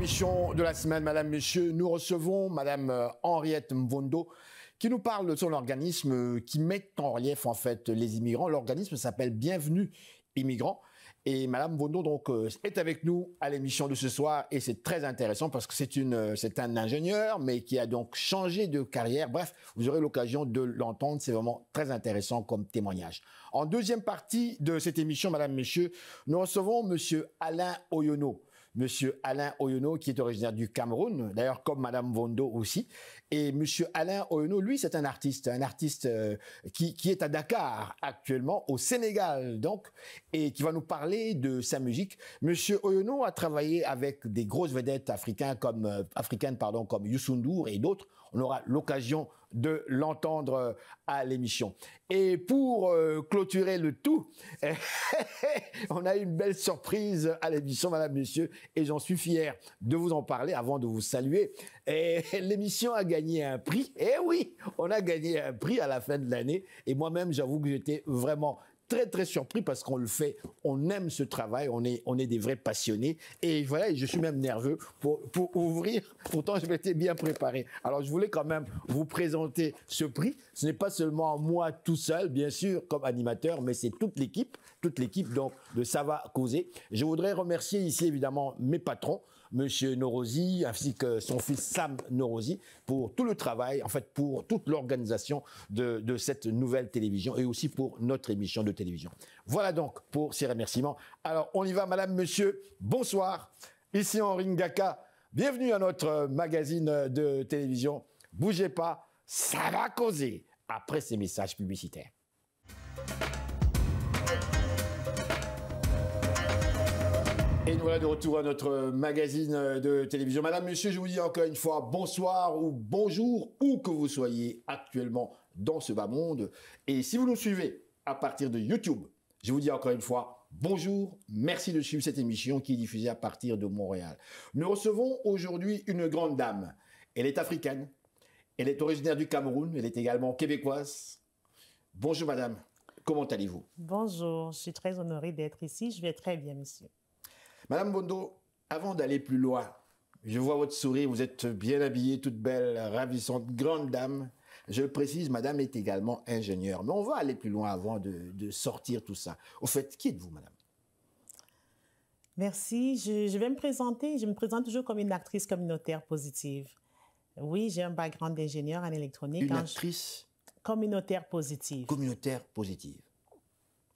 l'émission de la semaine, Madame, Monsieur, nous recevons Madame Henriette Mvondo qui nous parle de son organisme qui met en relief en fait les immigrants. L'organisme s'appelle Bienvenue Immigrants. Et Madame Mvondo donc est avec nous à l'émission de ce soir et c'est très intéressant parce que c'est un ingénieur mais qui a donc changé de carrière. Bref, vous aurez l'occasion de l'entendre, c'est vraiment très intéressant comme témoignage. En deuxième partie de cette émission, Madame, Messieurs, nous recevons Monsieur Alain Oyono. Monsieur Alain Oyono, qui est originaire du Cameroun, d'ailleurs comme Madame Mvondo aussi. Et Monsieur Alain Oyono, lui, c'est un artiste qui est à Dakar actuellement, au Sénégal donc, et qui va nous parler de sa musique. Monsieur Oyono a travaillé avec des grosses vedettes africaines comme Youssou N'Dour et d'autres. On aura l'occasion de l'entendre à l'émission. Et pour clôturer le tout, on a une belle surprise à l'émission, Madame, Monsieur, et j'en suis fier de vous en parler avant de vous saluer. L'émission a gagné un prix. Eh oui, on a gagné un prix à la fin de l'année. Et moi-même, j'avoue que j'étais vraiment très surpris parce qu'on le fait, on aime ce travail, on est des vrais passionnés et voilà, je suis même nerveux pour ouvrir, pourtant je m'étais bien préparé. Alors je voulais quand même vous présenter ce prix, ce n'est pas seulement moi tout seul bien sûr comme animateur, mais c'est toute l'équipe donc de Ça va causer. Je voudrais remercier ici évidemment mes patrons, Monsieur Norozi ainsi que son fils Sam Norozi pour tout le travail, en fait pour toute l'organisation de cette nouvelle télévision et aussi pour notre émission de télévision. Voilà donc pour ces remerciements. Alors on y va, Madame, Monsieur, bonsoir. Ici Henri Ngaka, bienvenue à notre magazine de télévision. Bougez pas, ça va causer après ces messages publicitaires. Et nous voilà de retour à notre magazine de télévision. Madame, Monsieur, je vous dis encore une fois bonsoir ou bonjour, où que vous soyez actuellement dans ce bas monde. Et si vous nous suivez à partir de YouTube, je vous dis encore une fois bonjour, merci de suivre cette émission qui est diffusée à partir de Montréal. Nous recevons aujourd'hui une grande dame. Elle est africaine, elle est originaire du Cameroun, elle est également québécoise. Bonjour Madame, comment allez-vous? Bonjour, je suis très honorée d'être ici, je vais très bien, monsieur. Madame Mvondo, avant d'aller plus loin, je vois votre sourire, vous êtes bien habillée, toute belle, ravissante, grande dame. Je le précise, madame est également ingénieure. Mais on va aller plus loin avant de sortir tout ça. Au fait, qui êtes-vous, madame? Merci, je vais me présenter. Je me présente toujours comme une actrice communautaire positive. Oui, j'ai un background d'ingénieur en électronique. Une actrice communautaire positive. Communautaire positive.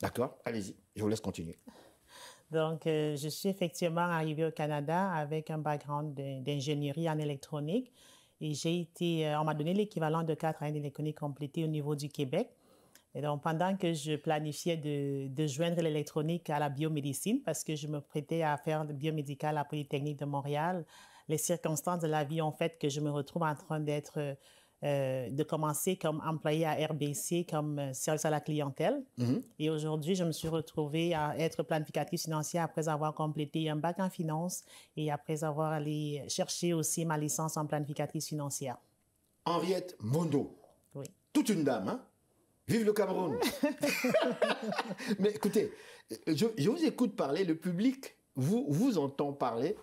D'accord, allez-y, je vous laisse continuer. Donc, je suis effectivement arrivée au Canada avec un background d'ingénierie en électronique. Et on m'a donné l'équivalent de 4 années d'électronique complétée au niveau du Québec. Et donc, pendant que je planifiais de joindre l'électronique à la biomédecine, parce que je me prêtais à faire le biomédical à la Polytechnique de Montréal, les circonstances de la vie ont fait que je me retrouve en train de commencer comme employée à RBC, comme service à la clientèle. Et aujourd'hui, je me suis retrouvée à être planificatrice financière après avoir complété un bac en finance et après avoir allé chercher aussi ma licence en planificatrice financière. Henriette Mvondo. Oui. Toute une dame, hein? Vive le Cameroun. Mais écoutez, je vous écoute parler, le public vous entend parler.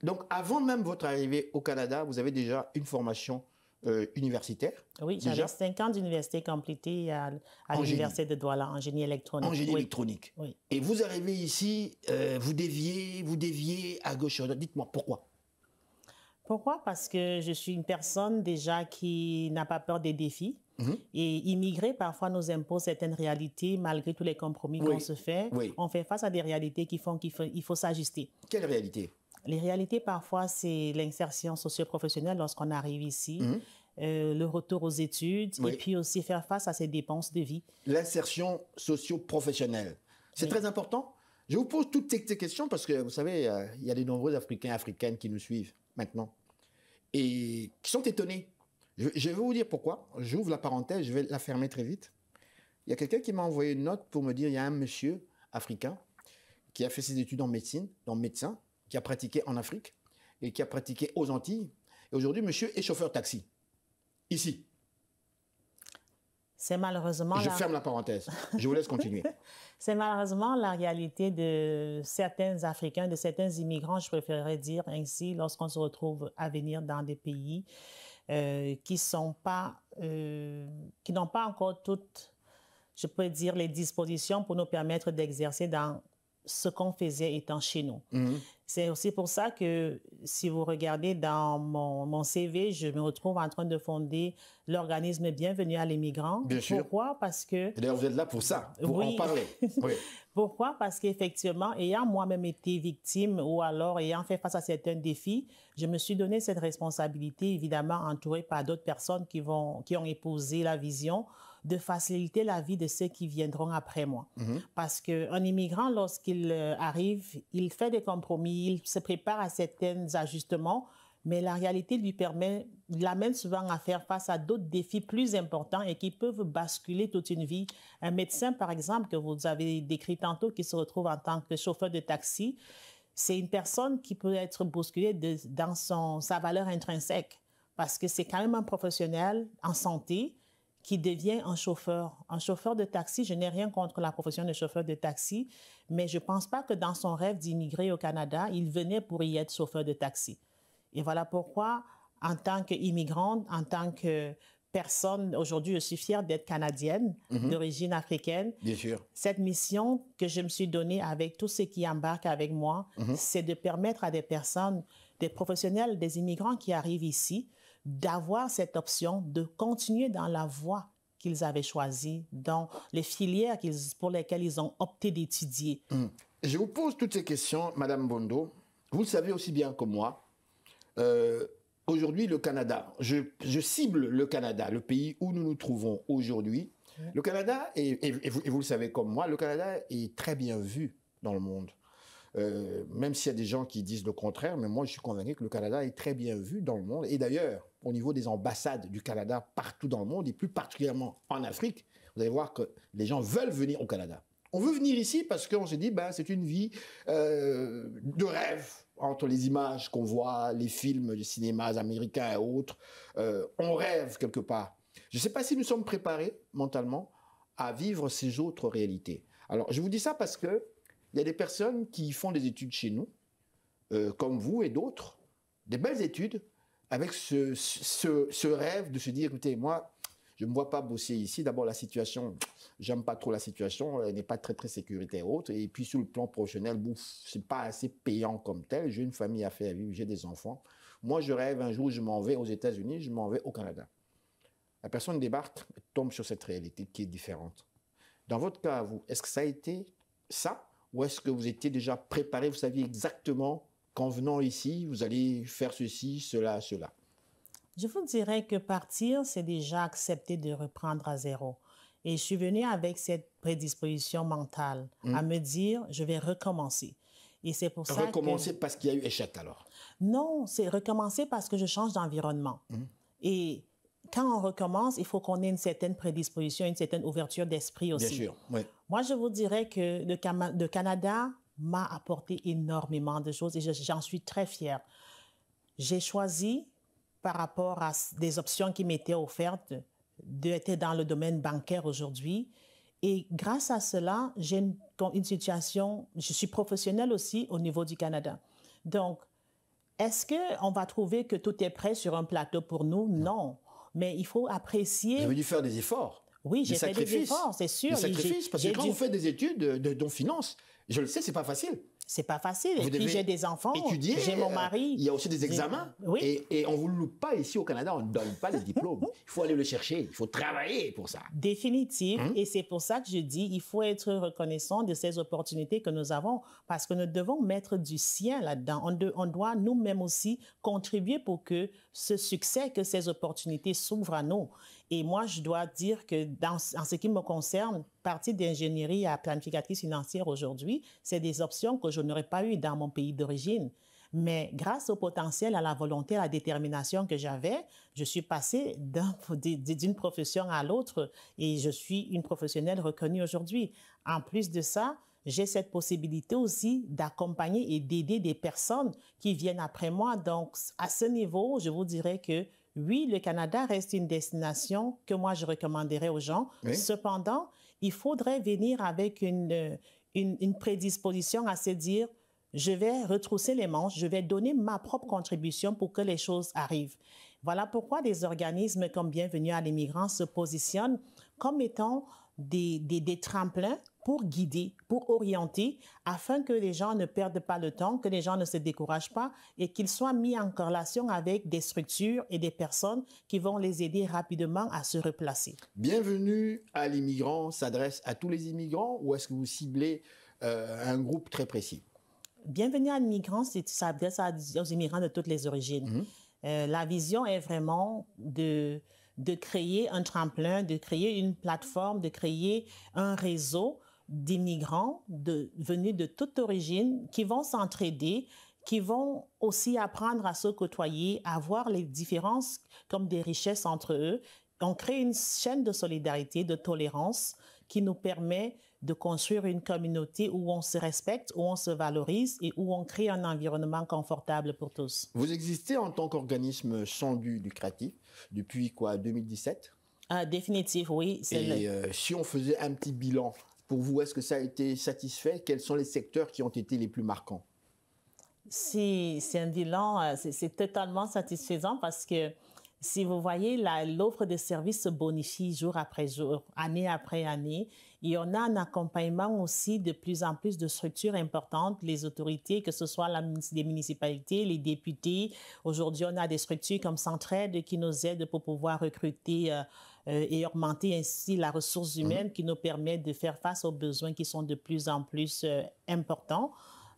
Donc, avant même votre arrivée au Canada, vous avez déjà une formation universitaire. Oui, j'avais 5 ans d'université complétée à l'université de Douala, en génie électronique. En génie électronique. Oui. Et vous arrivez ici, vous déviez à gauche. Dites-moi pourquoi? Pourquoi? Parce que je suis une personne déjà qui n'a pas peur des défis. Et immigrer, parfois, nous impose certaines réalités, malgré tous les compromis qu'on se fait. On fait face à des réalités qui font qu'il faut s'ajuster. Quelle réalité? Les réalités, parfois, c'est l'insertion socio-professionnelle lorsqu'on arrive ici, le retour aux études, et puis aussi faire face à ces dépenses de vie. L'insertion socio-professionnelle, c'est très important. Je vous pose toutes ces questions parce que, vous savez, il y a de nombreux Africains et Africaines qui nous suivent maintenant et qui sont étonnés. Je vais vous dire pourquoi. J'ouvre la parenthèse, je vais la fermer très vite. Il y a quelqu'un qui m'a envoyé une note pour me dire il y a un monsieur africain qui a fait ses études en médecine, médecin, qui a pratiqué en Afrique et qui a pratiqué aux Antilles. Et aujourd'hui, monsieur est chauffeur taxi. Ici. C'est malheureusement... Je ferme la parenthèse. Je vous laisse continuer. C'est malheureusement la réalité de certains Africains, de certains immigrants, je préférerais dire ainsi, lorsqu'on se retrouve à venir dans des pays qui n'ont pas encore toutes, je peux dire, les dispositions pour nous permettre d'exercer dans ce qu'on faisait étant chez nous. C'est aussi pour ça que, si vous regardez dans mon CV, je me retrouve en train de fonder l'organisme Bienvenue à l'immigrant. Bien sûr. Pourquoi? Parce que... D'ailleurs, vous êtes là pour ça, pour en parler. Oui. Pourquoi? Parce qu'effectivement, ayant moi-même été victime ou alors ayant fait face à certains défis, je me suis donné cette responsabilité, évidemment entourée par d'autres personnes qui ont épousé la vision de faciliter la vie de ceux qui viendront après moi. Parce qu'un immigrant, lorsqu'il arrive, il fait des compromis, il se prépare à certains ajustements, mais la réalité l'amène souvent à faire face à d'autres défis plus importants et qui peuvent basculer toute une vie. Un médecin, par exemple, que vous avez décrit tantôt, qui se retrouve en tant que chauffeur de taxi, c'est une personne qui peut être bousculée dans sa valeur intrinsèque, parce que c'est quand même un professionnel en santé qui devient un chauffeur. Un chauffeur de taxi, je n'ai rien contre la profession de chauffeur de taxi, mais je ne pense pas que dans son rêve d'immigrer au Canada, il venait pour y être chauffeur de taxi. Et voilà pourquoi, en tant qu'immigrante, en tant que personne, aujourd'hui, je suis fière d'être canadienne, d'origine africaine. Bien sûr. Cette mission que je me suis donnée avec tous ceux qui embarquent avec moi, c'est de permettre à des personnes, des professionnels, des immigrants qui arrivent ici, d'avoir cette option de continuer dans la voie qu'ils avaient choisie, dans les filières pour lesquelles ils ont opté d'étudier. Je vous pose toutes ces questions, Madame Mvondo. Vous le savez aussi bien que moi. Aujourd'hui, le Canada, je cible le Canada, le pays où nous nous trouvons aujourd'hui. Le Canada, et vous le savez comme moi, le Canada est très bien vu dans le monde. Même s'il y a des gens qui disent le contraire, mais moi je suis convaincu que le Canada est très bien vu dans le monde. Et d'ailleurs, au niveau des ambassades du Canada partout dans le monde, et plus particulièrement en Afrique, vous allez voir que les gens veulent venir au Canada. On veut venir ici parce qu'on se dit, c'est une vie de rêve entre les images qu'on voit, les films, les cinémas américains et autres. On rêve quelque part. Je ne sais pas si nous sommes préparés mentalement à vivre ces autres réalités. Alors, je vous dis ça parce que il y a des personnes qui font des études chez nous, comme vous et d'autres, des belles études, avec ce rêve de se dire, écoutez, moi, je ne me vois pas bosser ici. D'abord, la situation, j'aime pas trop la situation, elle n'est pas très, très sécuritaire autre. Et puis, sur le plan professionnel, c'est pas assez payant comme tel. J'ai une famille à faire vivre, j'ai des enfants. Moi, je rêve un jour, je m'en vais aux États-Unis, je m'en vais au Canada. La personne débarque, tombe sur cette réalité qui est différente. Dans votre cas, vous, est-ce que ça a été ça? Ou est-ce que vous étiez déjà préparé, vous saviez exactement qu'en venant ici, vous allez faire ceci, cela, cela? Je vous dirais que partir, c'est déjà accepter de reprendre à zéro. Et je suis venue avec cette prédisposition mentale à me dire, je vais recommencer. Et c'est pour ça recommencer parce qu'il y a eu échec alors? Non, c'est recommencer parce que je change d'environnement. Et quand on recommence, il faut qu'on ait une certaine prédisposition, une certaine ouverture d'esprit aussi. Bien sûr, oui. Moi, je vous dirais que le Canada m'a apporté énormément de choses et j'en suis très fière. J'ai choisi, par rapport à des options qui m'étaient offertes, d'être dans le domaine bancaire aujourd'hui. Et grâce à cela, j'ai une situation, je suis professionnelle aussi au niveau du Canada. Donc, est-ce qu'on va trouver que tout est prêt sur un plateau pour nous? Non. Mais il faut apprécier... Vous avez dû faire des efforts. Oui, j'ai fait des efforts, c'est sûr. Des sacrifices, parce que quand vous faites des études de finance, je le sais, c'est pas facile. C'est pas facile. Et puis j'ai des enfants, j'ai mon mari. Il y a aussi des examens. Oui. Et on ne vous le loupe pas ici au Canada, on ne donne pas les diplômes. Il faut aller le chercher, il faut travailler pour ça. Définitif. Et c'est pour ça que je dis, il faut être reconnaissant de ces opportunités que nous avons parce que nous devons mettre du sien là-dedans. On doit nous-mêmes aussi contribuer pour que ce succès, que ces opportunités s'ouvrent à nous. Et moi, je dois dire que en ce qui me concerne, partie d'ingénierie à planificatrice financière aujourd'hui, c'est des options que je n'aurais pas eues dans mon pays d'origine. Mais grâce au potentiel, à la volonté, à la détermination que j'avais, je suis passée d'une profession à l'autre et je suis une professionnelle reconnue aujourd'hui. En plus de ça, j'ai cette possibilité aussi d'accompagner et d'aider des personnes qui viennent après moi. Donc, à ce niveau, je vous dirais que oui, le Canada reste une destination que moi, je recommanderais aux gens. Oui. Cependant, il faudrait venir avec une prédisposition à se dire, je vais retrousser les manches, je vais donner ma propre contribution pour que les choses arrivent. Voilà pourquoi des organismes comme Bienvenue à l'immigrant se positionnent comme étant des tremplins pour guider, pour orienter, afin que les gens ne perdent pas le temps, que les gens ne se découragent pas et qu'ils soient mis en corrélation avec des structures et des personnes qui vont les aider rapidement à se replacer. Bienvenue à l'immigrant s'adresse à tous les immigrants ou est-ce que vous ciblez un groupe très précis? Bienvenue à l'immigrant, ça s'adresse aux immigrants de toutes les origines. La vision est vraiment de créer un tremplin, de créer une plateforme, de créer un réseau d'immigrants venus de toute origine qui vont s'entraider, qui vont aussi apprendre à se côtoyer, à voir les différences comme des richesses entre eux. On crée une chaîne de solidarité, de tolérance qui nous permet de construire une communauté où on se respecte, où on se valorise et où on crée un environnement confortable pour tous. Vous existez en tant qu'organisme sans but lucratif depuis quoi, 2017? Définitif, oui. Et si on faisait un petit bilan, pour vous, est-ce que ça a été satisfait? Quels sont les secteurs qui ont été les plus marquants? C'est un bilan, c'est totalement satisfaisant parce que si vous voyez, l'offre de services se bonifie jour après jour, année après année. Et on a un accompagnement aussi de plus en plus de structures importantes, les autorités, que ce soit les municipalités, les députés. Aujourd'hui, on a des structures comme Centraide qui nous aident pour pouvoir recruter et augmenter ainsi la ressource humaine qui nous permet de faire face aux besoins qui sont de plus en plus importants.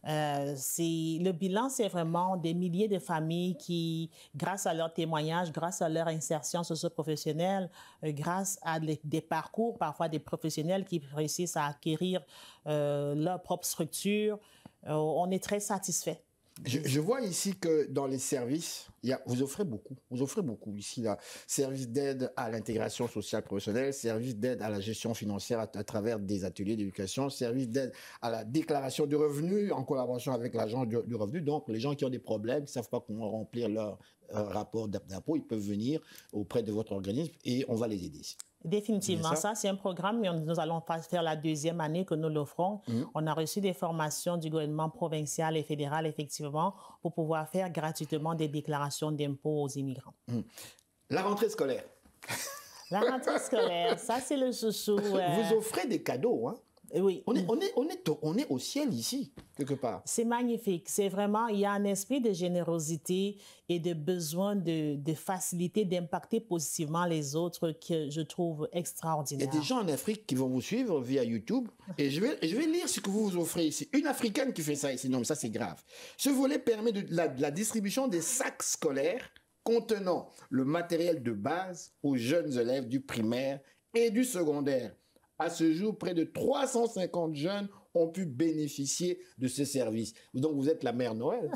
Le bilan, c'est vraiment des milliers de familles qui, grâce à leurs témoignages, grâce à leur insertion socio-professionnelle, grâce à des parcours, parfois des professionnels qui réussissent à acquérir leur propre structure, on est très satisfait. Je vois ici que dans les services, vous offrez beaucoup ici, là. Services d'aide à l'intégration sociale professionnelle, services d'aide à la gestion financière à travers des ateliers d'éducation, services d'aide à la déclaration de revenus en collaboration avec l'agent du revenu. Donc, les gens qui ont des problèmes, qui ne savent pas comment remplir leur rapport d'impôt, ils peuvent venir auprès de votre organisme et on va les aider. Définitivement, ça c'est un programme, mais nous allons faire la deuxième année que nous l'offrons. On a reçu des formations du gouvernement provincial et fédéral, effectivement, pour pouvoir faire gratuitement des déclarations d'impôts aux immigrants. La rentrée scolaire. La rentrée scolaire, ça c'est le chouchou. Vous offrez des cadeaux, hein? Oui. On est au ciel ici, quelque part. C'est magnifique. C'est vraiment, il y a un esprit de générosité et de besoin de faciliter, d'impacter positivement les autres que je trouve extraordinaire. Il y a des gens en Afrique qui vont vous suivre via YouTube et je vais lire ce que vous vous offrez ici. Une Africaine qui fait ça ici. Non, mais ça, c'est grave. Ce volet permet de la distribution des sacs scolaires contenant le matériel de base aux jeunes élèves du primaire et du secondaire. À ce jour, près de 350 jeunes ont pu bénéficier de ce service. Donc, vous êtes la Mère Noël.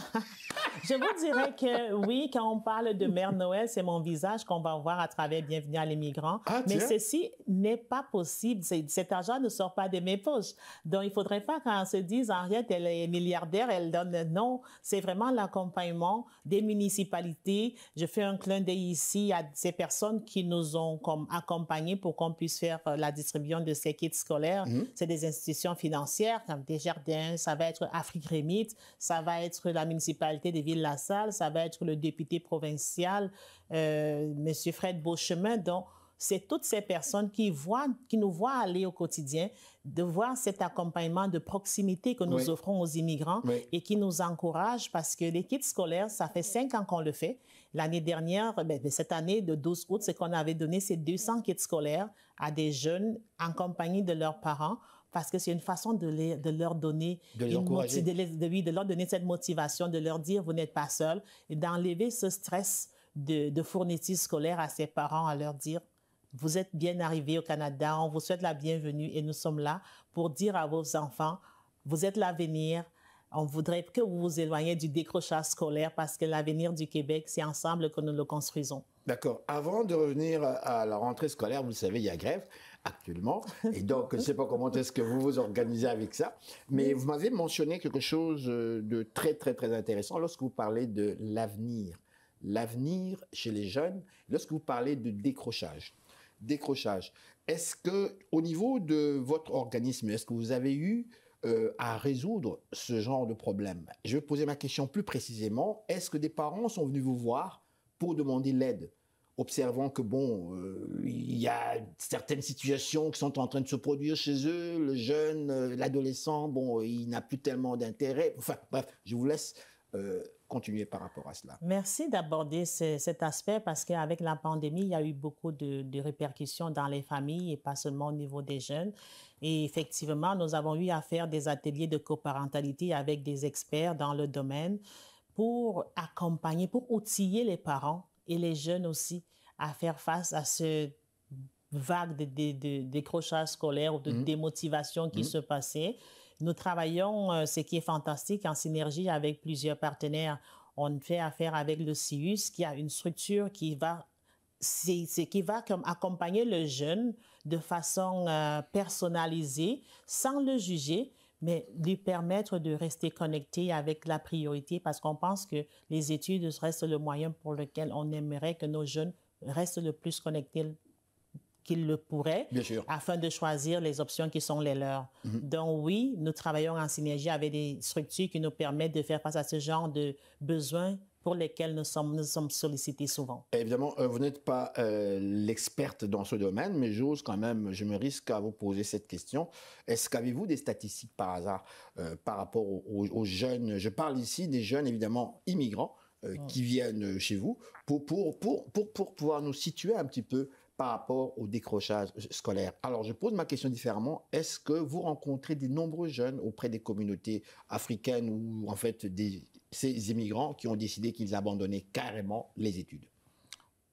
Je vous dirais que oui, quand on parle de Mère Noël, c'est mon visage qu'on va voir à travers Bienvenue à l'immigrant. Mais ceci n'est pas possible. Cet argent ne sort pas de mes poches. Donc, il ne faudrait pas qu'on se dise, Henriette, elle est milliardaire, elle donne. Non, c'est vraiment l'accompagnement des municipalités. Je fais un clin d'œil ici à ces personnes qui nous ont accompagnés pour qu'on puisse faire la distribution de ces kits scolaires. C'est des institutions financières comme Desjardins, ça va être Afrique Remit, ça va être la municipalité de Ville-la-Salle, ça va être le député provincial, M. Fred Beauchemin. Donc, c'est toutes ces personnes qui nous voient aller au quotidien, de voir cet accompagnement de proximité que nous offrons aux immigrants et qui nous encouragent parce que les kits scolaires, ça fait 5 ans qu'on le fait. L'année dernière, cette année, de 12 août, c'est qu'on avait donné ces 200 kits scolaires à des jeunes en compagnie de leurs parents parce que c'est une façon de leur donner, de leur donner cette motivation, de leur dire vous n'êtes pas seul et d'enlever ce stress de fourniture scolaire à ses parents, à leur dire vous êtes bien arrivés au Canada, on vous souhaite la bienvenue et nous sommes là pour dire à vos enfants vous êtes l'avenir. On voudrait que vous vous éloigniez du décrochage scolaire parce que l'avenir du Québec, c'est ensemble que nous le construisons. D'accord. Avant de revenir à la rentrée scolaire, vous le savez, il y a grève actuellement. Et donc, je ne sais pas comment est-ce que vous vous organisez avec ça. Mais vous m'avez mentionné quelque chose de très, très, très intéressant lorsque vous parlez de l'avenir l'avenir chez les jeunes. Lorsque vous parlez de décrochage, est-ce que au niveau de votre organisme, est-ce que vous avez eu à résoudre ce genre de problème? Je vais poser ma question plus précisément. Est-ce que des parents sont venus vous voir pour demander l'aide, observant que, bon, il y a certaines situations qui sont en train de se produire chez eux, le jeune, l'adolescent, bon, il n'a plus tellement d'intérêt. Enfin, bref, je vous laisse continuer par rapport à cela. Merci d'aborder cet aspect parce qu'avec la pandémie, il y a eu beaucoup de répercussions dans les familles et pas seulement au niveau des jeunes. Et effectivement, nous avons eu à faire des ateliers de coparentalité avec des experts dans le domaine pour accompagner, pour outiller les parents et les jeunes aussi à faire face à ce vague de décrochage scolaire ou de démotivation qui se passait. Nous travaillons, ce qui est fantastique, en synergie avec plusieurs partenaires. On fait affaire avec le CIUS, qui a une structure qui va comme accompagner le jeune de façon personnalisée, sans le juger, mais lui permettre de rester connecté avec la priorité, parce qu'on pense que les études restent le moyen pour lequel on aimerait que nos jeunes restent le plus connectés qu'ils le pourraient, afin de choisir les options qui sont les leurs. Donc oui, nous travaillons en synergie avec des structures qui nous permettent de faire face à ce genre de besoins pour lesquels nous sommes sollicités souvent. Évidemment, vous n'êtes pas l'experte dans ce domaine, mais je me risque à vous poser cette question. Est-ce qu'avez-vous des statistiques par hasard par rapport aux jeunes? Je parle ici des jeunes, évidemment, immigrants qui viennent chez vous pour pouvoir nous situer un petit peu par rapport au décrochage scolaire. Alors, je pose ma question différemment. Est-ce que vous rencontrez de nombreux jeunes auprès des communautés africaines ou en fait ces immigrants qui ont décidé qu'ils abandonnaient carrément les études?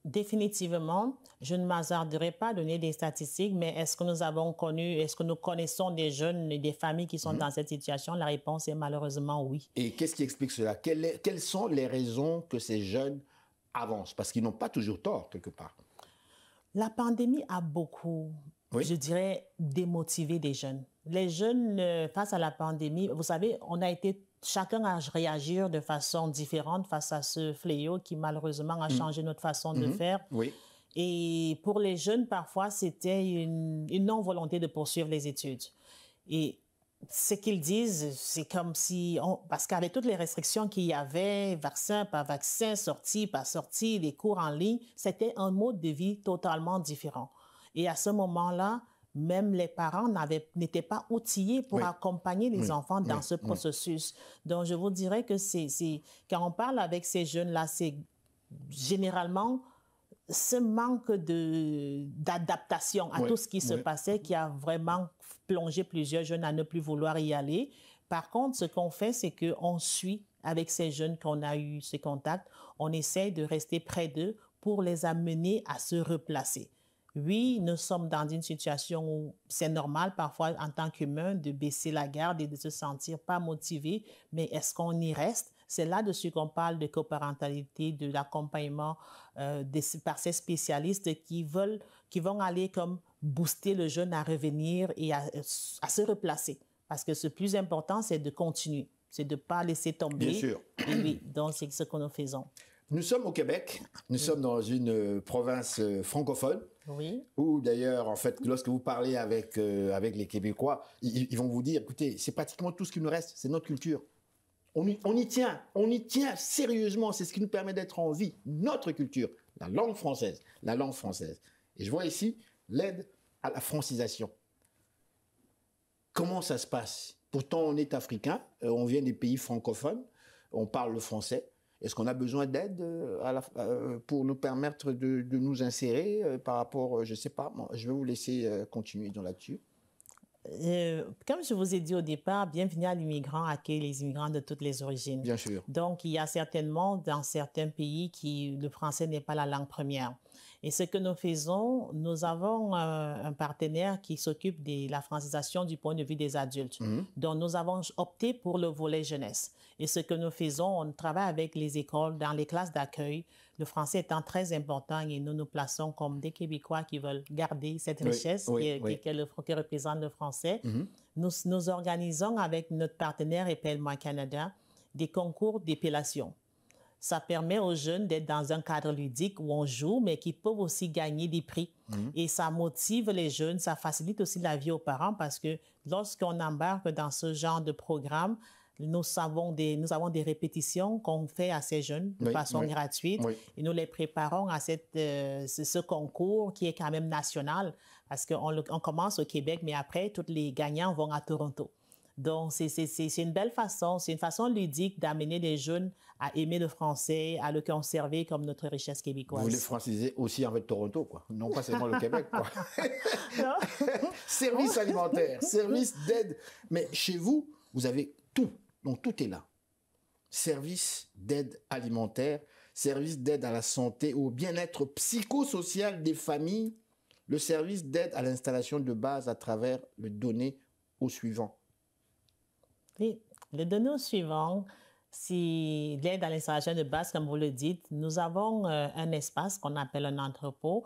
Définitivement, je ne m'hasarderai pas à donner des statistiques, mais est-ce que nous connaissons des jeunes et des familles qui sont dans cette situation? La réponse est malheureusement oui. Et qu'est-ce qui explique cela? Quelles sont les raisons que ces jeunes avancent? Parce qu'ils n'ont pas toujours tort, quelque part. La pandémie a beaucoup, je dirais, démotivé des jeunes. Les jeunes, face à la pandémie, vous savez, chacun a réagi de façon différente face à ce fléau qui, malheureusement, a changé notre façon de faire. Oui. Et pour les jeunes, parfois, c'était une non-volonté de poursuivre les études. Et ce qu'ils disent, c'est comme si, parce qu'avec toutes les restrictions qu'il y avait, vaccin, pas vaccin, sortie, pas sortie, les cours en ligne, c'était un mode de vie totalement différent. Et à ce moment-là, même les parents n'étaient pas outillés pour accompagner les enfants dans ce processus. Donc, je vous dirais que quand on parle avec ces jeunes-là, c'est généralement ce manque d'adaptation à tout ce qui se passait qui a vraiment plongé plusieurs jeunes à ne plus vouloir y aller. Par contre, ce qu'on fait, c'est qu'on suit avec ces jeunes qu'on a eu ce contact, on essaie de rester près d'eux pour les amener à se replacer. Oui, nous sommes dans une situation où c'est normal parfois en tant qu'humain de baisser la garde et de se sentir pas motivé, mais est-ce qu'on y reste? C'est là-dessus qu'on parle de coparentalité, de l'accompagnement par ces spécialistes qui vont aller comme booster le jeune à revenir et à se replacer. Parce que ce plus important, c'est de continuer, c'est de ne pas laisser tomber. Bien sûr. Et oui, donc c'est ce que nous faisons. Nous sommes au Québec, nous sommes dans une province francophone, où d'ailleurs, en fait, lorsque vous parlez avec les Québécois, ils vont vous dire, écoutez, c'est pratiquement tout ce qui nous reste, c'est notre culture. On y tient sérieusement, c'est ce qui nous permet d'être en vie, notre culture, la langue française. Et je vois ici l'aide à la francisation. Comment ça se passe? Pourtant, on est africain, on vient des pays francophones, on parle le français. Est-ce qu'on a besoin d'aide pour nous permettre de nous insérer par rapport, je ne sais pas, je vais vous laisser continuer là-dessus. Comme je vous ai dit au départ, Bienvenue à l'immigrant accueille les immigrants de toutes les origines. Bien sûr. Donc, il y a certainement dans certains pays le français n'est pas la langue première. Et ce que nous faisons, nous avons un partenaire qui s'occupe de la francisation du point de vue des adultes. Donc, nous avons opté pour le volet jeunesse. Et ce que nous faisons, on travaille avec les écoles, dans les classes d'accueil, le français étant très important et nous nous plaçons comme des Québécois qui veulent garder cette richesse qui représente le français. Nous organisons avec notre partenaire Épelle-moi Canada des concours d'épellation. ça permet aux jeunes d'être dans un cadre ludique où on joue, mais qui peuvent aussi gagner des prix. Et ça motive les jeunes, ça facilite aussi la vie aux parents parce que lorsqu'on embarque dans ce genre de programme, nous avons des répétitions qu'on fait à ces jeunes de façon gratuite et nous les préparons à ce concours qui est quand même national parce qu'on commence au Québec, mais après, tous les gagnants vont à Toronto. Donc, c'est une belle façon, c'est une façon ludique d'amener les jeunes à aimer le français, à le conserver comme notre richesse québécoise. Vous voulez franciser aussi avec Toronto, quoi. Non pas seulement le Québec, quoi. Service alimentaire, service d'aide. Mais chez vous, vous avez tout. Donc, tout est là. Service d'aide alimentaire, service d'aide à la santé, au bien-être psychosocial des familles, le service d'aide à l'installation de base à travers le donné au suivant. Oui, le donné au suivant, c'est l'aide à l'installation de base, comme vous le dites. Nous avons un espace qu'on appelle un entrepôt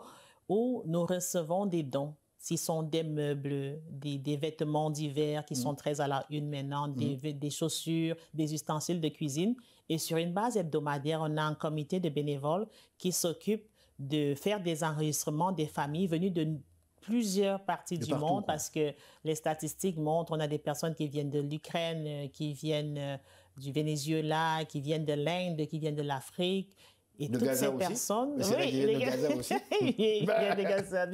où nous recevons des dons. Ce sont des meubles, des vêtements d'hiver qui sont très à la une maintenant, des chaussures, des ustensiles de cuisine. Et sur une base hebdomadaire, on a un comité de bénévoles qui s'occupe de faire des enregistrements des familles venues de plusieurs parties du monde parce que les statistiques montrent qu'on a des personnes qui viennent de l'Ukraine, qui viennent du Venezuela, qui viennent de l'Inde, qui viennent de l'Afrique. Et de toutes Gaza ces personnes... aussi. Oui, de Gaza aussi. Il y a des Gaza.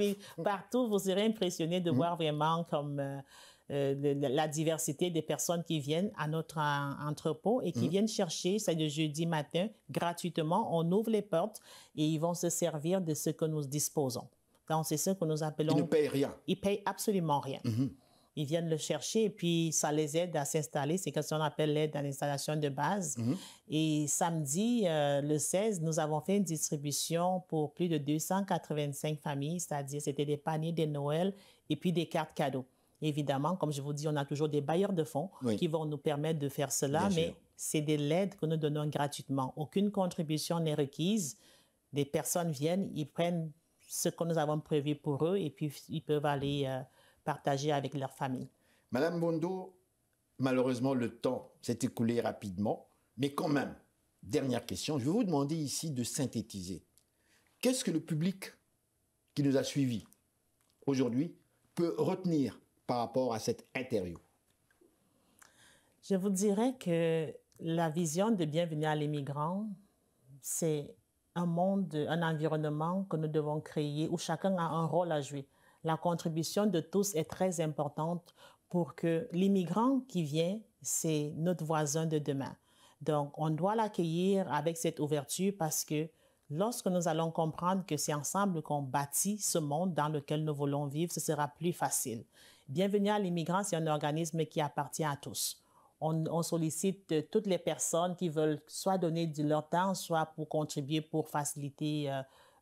Partout, vous serez impressionné de voir vraiment comme la diversité des personnes qui viennent à notre entrepôt et qui viennent chercher, c'est le jeudi matin, gratuitement. On ouvre les portes et ils vont se servir de ce que nous disposons. Donc, c'est ce que nous appelons... Ils ne payent rien. Ils ne payent absolument rien. Ils viennent le chercher et puis ça les aide à s'installer. C'est ce qu'on appelle l'aide à l'installation de base. Et samedi, le 16, nous avons fait une distribution pour plus de 285 familles, c'est-à-dire c'était des paniers de Noël et puis des cartes cadeaux. Évidemment, comme je vous dis, on a toujours des bailleurs de fonds qui vont nous permettre de faire cela, mais c'est de l'aide que nous donnons gratuitement. Aucune contribution n'est requise. Des personnes viennent, ils prennent ce que nous avons prévu pour eux et puis ils peuvent aller partager avec leur famille. Madame Mvondo, malheureusement, le temps s'est écoulé rapidement, mais quand même, dernière question, je vais vous demander ici de synthétiser. Qu'est-ce que le public qui nous a suivis aujourd'hui peut retenir par rapport à cette interview? Je vous dirais que la vision de Bienvenue à l'immigrant, c'est un monde, un environnement que nous devons créer où chacun a un rôle à jouer. La contribution de tous est très importante pour que l'immigrant qui vient, c'est notre voisin de demain. Donc, on doit l'accueillir avec cette ouverture parce que lorsque nous allons comprendre que c'est ensemble qu'on bâtit ce monde dans lequel nous voulons vivre, ce sera plus facile. Bienvenue à l'immigrant, c'est un organisme qui appartient à tous. On sollicite toutes les personnes qui veulent soit donner de leur temps, soit pour contribuer pour faciliter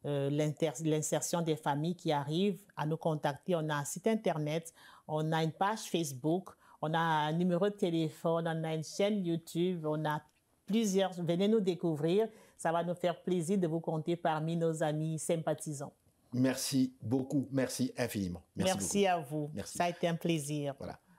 l'insertion des familles qui arrivent à nous contacter. On a un site Internet, on a une page Facebook, on a un numéro de téléphone, on a une chaîne YouTube, on a plusieurs. Venez nous découvrir. Ça va nous faire plaisir de vous compter parmi nos amis sympathisants. Merci beaucoup. Merci infiniment. Merci à vous. Merci. Ça a été un plaisir. Voilà.